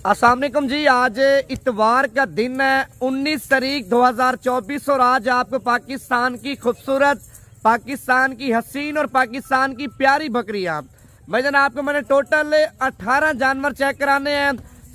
अस्सलाम वालेकुम जी। आज इतवार का दिन है 19 तारीख 2024 और आज आपको पाकिस्तान की खूबसूरत, पाकिस्तान की हसीन और पाकिस्तान की प्यारी बकरियां भाईजान आपको मैंने टोटल 18 जानवर चेक कराने हैं।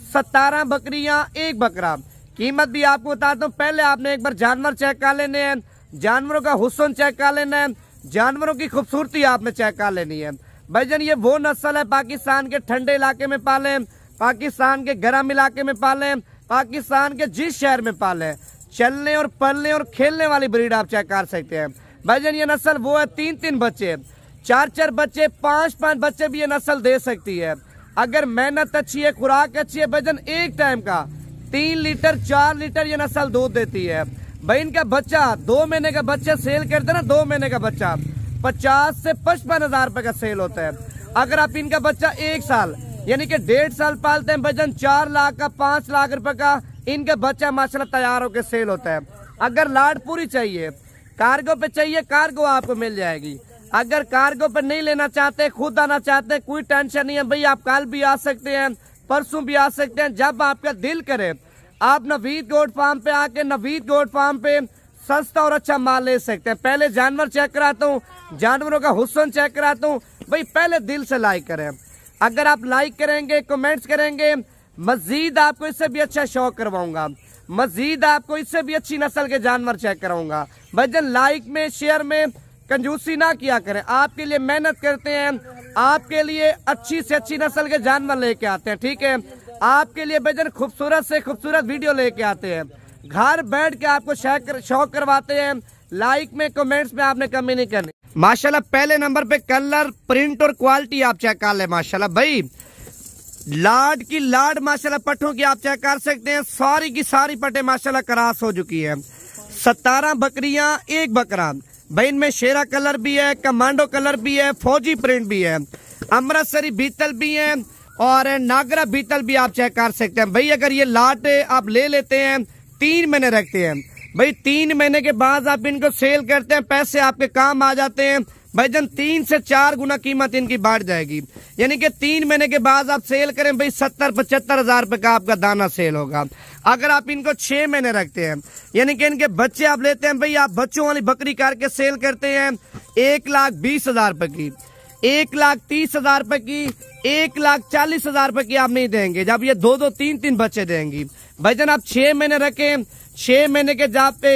17 बकरियां एक बकरा। कीमत भी आपको बताता हूँ। पहले आपने एक बार जानवर चेक कर लेने हैं, जानवरों का हुस्न चेक कर लेना है, जानवरों की खूबसूरती आपने चेक कर लेनी है। भाईजान ये वो नस्ल है पाकिस्तान के ठंडे इलाके में पाले, पाकिस्तान के गर्म इलाके में पाले, पाकिस्तान के जिस शहर में पाले, चलने और पलने और खेलने वाली ब्रीड आप चेक कर सकते हैं। भाईजान ये नस्ल वो है 3-3 बच्चे, 4-4 बच्चे, 5-5 बच्चे भी ये नस्ल दे सकती है। अगर मेहनत अच्छी है, खुराक अच्छी है, भाईजान एक टाइम का 3 लीटर 4 लीटर ये नस्ल दूध देती है। भाई इनका बच्चा 2 महीने का बच्चा सेल करते ना, 2 महीने का बच्चा 50 से 55 हजार रुपए का सेल होता है। अगर आप इनका बच्चा 1 साल यानी कि 1.5 साल पालते हैं भाईजान 4 लाख का 5 लाख रुपए का इनका बच्चा माशाल्लाह तैयार होकर सेल होता है। अगर लाड पूरी चाहिए, कार्गो पे चाहिए, कार्गो आपको मिल जाएगी। अगर कार्गो पे नहीं लेना चाहते, खुद आना चाहते, कोई टेंशन नहीं है भाई। आप कल भी आ सकते हैं, परसों भी आ सकते हैं, जब आपका दिल करे आप नवीद गोट फार्म पे आके नवीद गोट फार्म पे सस्ता और अच्छा माल ले सकते हैं। पहले जानवर चेक कराता हूँ, जानवरों का हुस्न चेक कराता हूँ। भाई पहले दिल से लाइक करें। अगर आप लाइक करेंगे, कमेंट्स करेंगे, मजीद आपको इससे भी अच्छा शौक करवाऊंगा, मजीद आपको इससे भी अच्छी नस्ल के जानवर चेक कराऊंगा। भाईजान लाइक में, शेयर में कंजूसी ना किया करें। आपके लिए मेहनत करते हैं, आपके लिए अच्छी से अच्छी नस्ल के जानवर लेके आते हैं, ठीक है। आपके लिए भाईजान खूबसूरत से खूबसूरत वीडियो लेके आते हैं, घर बैठ के आपको शौक करवाते हैं। लाइक में, कमेंट्स में आपने कमी नहीं करनी। माशाल्लाह पहले नंबर पे कलर, प्रिंट और क्वालिटी आप चेक कर ले। माशाल्लाह भाई लाड की लाड माशाल्लाह पट्टों की आप चेक कर सकते हैं। सारी की सारी पट्टे माशाल्लाह क्रॉस हो चुकी है। 17 बकरियां एक बकरा। भाई इनमें शेरा कलर भी है, कमांडो कलर भी है, फौजी प्रिंट भी है, अमृतसरी बीतल भी है और नागरा बीतल भी आप चेक कर सकते हैं। भाई अगर ये लाट आप ले लेते हैं, 3 महीने रखते हैं, भाई 3 महीने के बाद आप इनको सेल करते हैं, पैसे आपके काम आ जाते हैं। भाईजान 3 से 4 गुना कीमत इनकी बढ़ जाएगी। यानी कि 3 महीने के बाद आप सेल करें भाई 70-75 हजार रुपए का आपका दाना सेल होगा। अगर आप इनको 6 महीने रखते हैं, यानी कि इनके बच्चे आप लेते हैं, भाई आप बच्चों वाली बकरी करके सेल करते हैं 1,20,000 रुपए की, 1,30,000 रुपए की, 1,40,000 रुपए की आप नहीं देंगे जब ये 2-2, 3-3 बच्चे देंगी। भाईजान आप 6 महीने रखें, 6 महीने के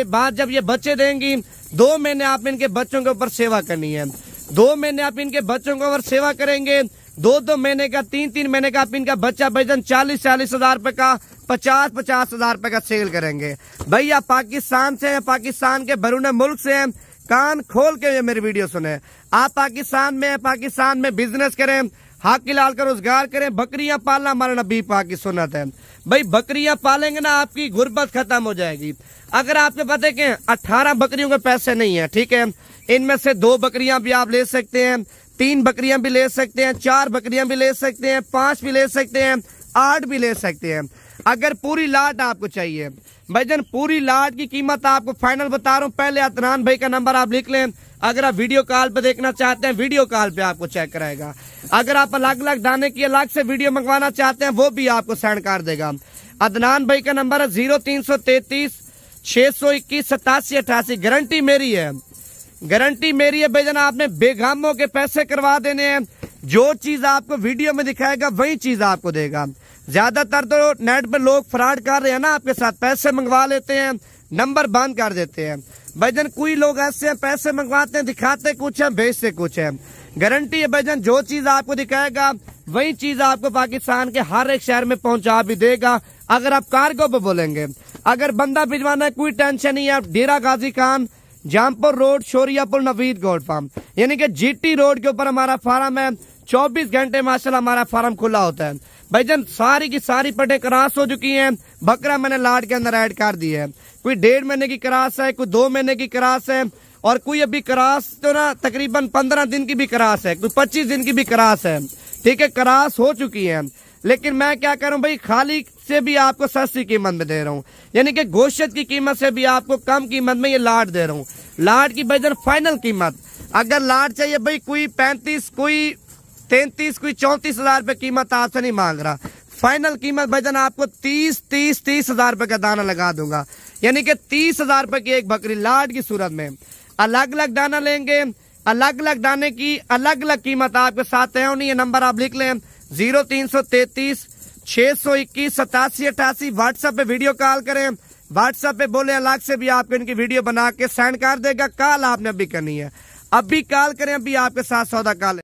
बाद जब ये बच्चे देंगी, 2 महीने आप इनके बच्चों के ऊपर सेवा करनी है। 2 महीने आप इनके बच्चों के ऊपर सेवा करेंगे, 2-2 महीने का, 3-3 महीने का आप इनका बच्चा भाईजान 40-40 हजार रुपए का, 50-50 हजार रुपए का सेल करेंगे। भाई आप पाकिस्तान से हैं, पाकिस्तान के बैरून मुल्क से हैं, कान खोल के मेरी वीडियो सुने। आप पाकिस्तान में हैं, पाकिस्तान में बिजनेस करें, हक लाल का रोजगार करें। बकरियां पालना हमारे नबी पाक की सुन्नत है। भाई बकरियां पालेंगे ना आपकी गुर्बत खत्म हो जाएगी। अगर आपके पता है कि 18 बकरियों के पैसे नहीं है, ठीक है, इनमें से 2 बकरियां भी आप ले सकते हैं, 3 बकरियां भी ले सकते हैं, 4 बकरियां भी ले सकते हैं, 5 भी ले सकते हैं, 8 भी ले सकते हैं। अगर पूरी लाट आपको चाहिए भाईजान, पूरी लाट की कीमत आपको फाइनल बता रहा हूँ। पहले अदनान भाई का नंबर आप लिख लें। अगर आप वीडियो कॉल पे देखना चाहते हैं, वीडियो कॉल पे आपको चेक कराएगा। अगर आप अलग अलग दाने की अलग से वीडियो मंगवाना चाहते हैं, वो भी आपको सेंड कर देगा। अदनान भाई का नंबर है 0333 621 87 88। गारंटी मेरी है, गारंटी मेरी है भाईजान। आपने बेगमों के पैसे करवा देने हैं। जो चीज आपको वीडियो में दिखाएगा वही चीज आपको देगा। ज्यादातर तो नेट पे लोग फ्रॉड कर रहे हैं ना, आपके साथ पैसे मंगवा लेते हैं, नंबर बंद कर देते हैं। भाईजान कोई लोग ऐसे हैं, पैसे मंगवाते हैं, दिखाते कुछ है, भेजते कुछ है। गारंटी है भाईजान, जो चीज आपको दिखाएगा वही चीज आपको पाकिस्तान के हर एक शहर में पहुंचा भी देगा। अगर आप कार्गो पे बोलेंगे, अगर बंदा भिजवाना है, कोई टेंशन नहीं है। आप Dera Ghazi Khan, Jampur road, Shoriapur, Naveed goat farm यानी कि GT रोड के ऊपर हमारा फार्म है। 24 घंटे माशाल्लाह हमारा फार्म खुला होता है। भाईजान सारी की सारी पट्टे क्रॉस हो चुकी हैं। बकरा मैंने लाड के अंदर ऐड कर दी है। कोई 1.5 महीने की क्रॉस है, कोई 2 महीने की क्रॉस है और कोई अभी क्रॉस तो ना तकरीबन 15 दिन की भी क्रॉस है, कोई 25 दिन की भी क्रॉस है, ठीक है। क्रॉस हो चुकी है, लेकिन मैं क्या करूं भाई, खाली से भी आपको सस्ती कीमत में दे रहा हूं, यानी कि गोश्त की कीमत से भी आपको कम कीमत में ये लाट दे रहा हूं। लाट की भाईजान फाइनल कीमत, अगर लाट चाहिए भाई कोई 35, कोई 33, कोई 34 हजार रुपए कीमत आपसे नहीं मांग रहा। फाइनल कीमत भाईजान आपको 30 हजार रुपए का दाना लगा दूंगा, यानी कि 30 हजार रुपए की एक बकरी लाड की सूरत में। अलग अलग दाना लेंगे, अलग अलग दाने की अलग अलग कीमत आपके साथ है। ये नंबर आप लिख लें 0333 621 8788। व्हाट्सएप पे वीडियो कॉल करें, व्हाट्सएप पे बोले अलग से भी आपको इनकी वीडियो बना के सेंड कर देगा। कॉल आपने अभी करनी है, अभी कॉल करें, अभी आपके साथ सौदा कॉल।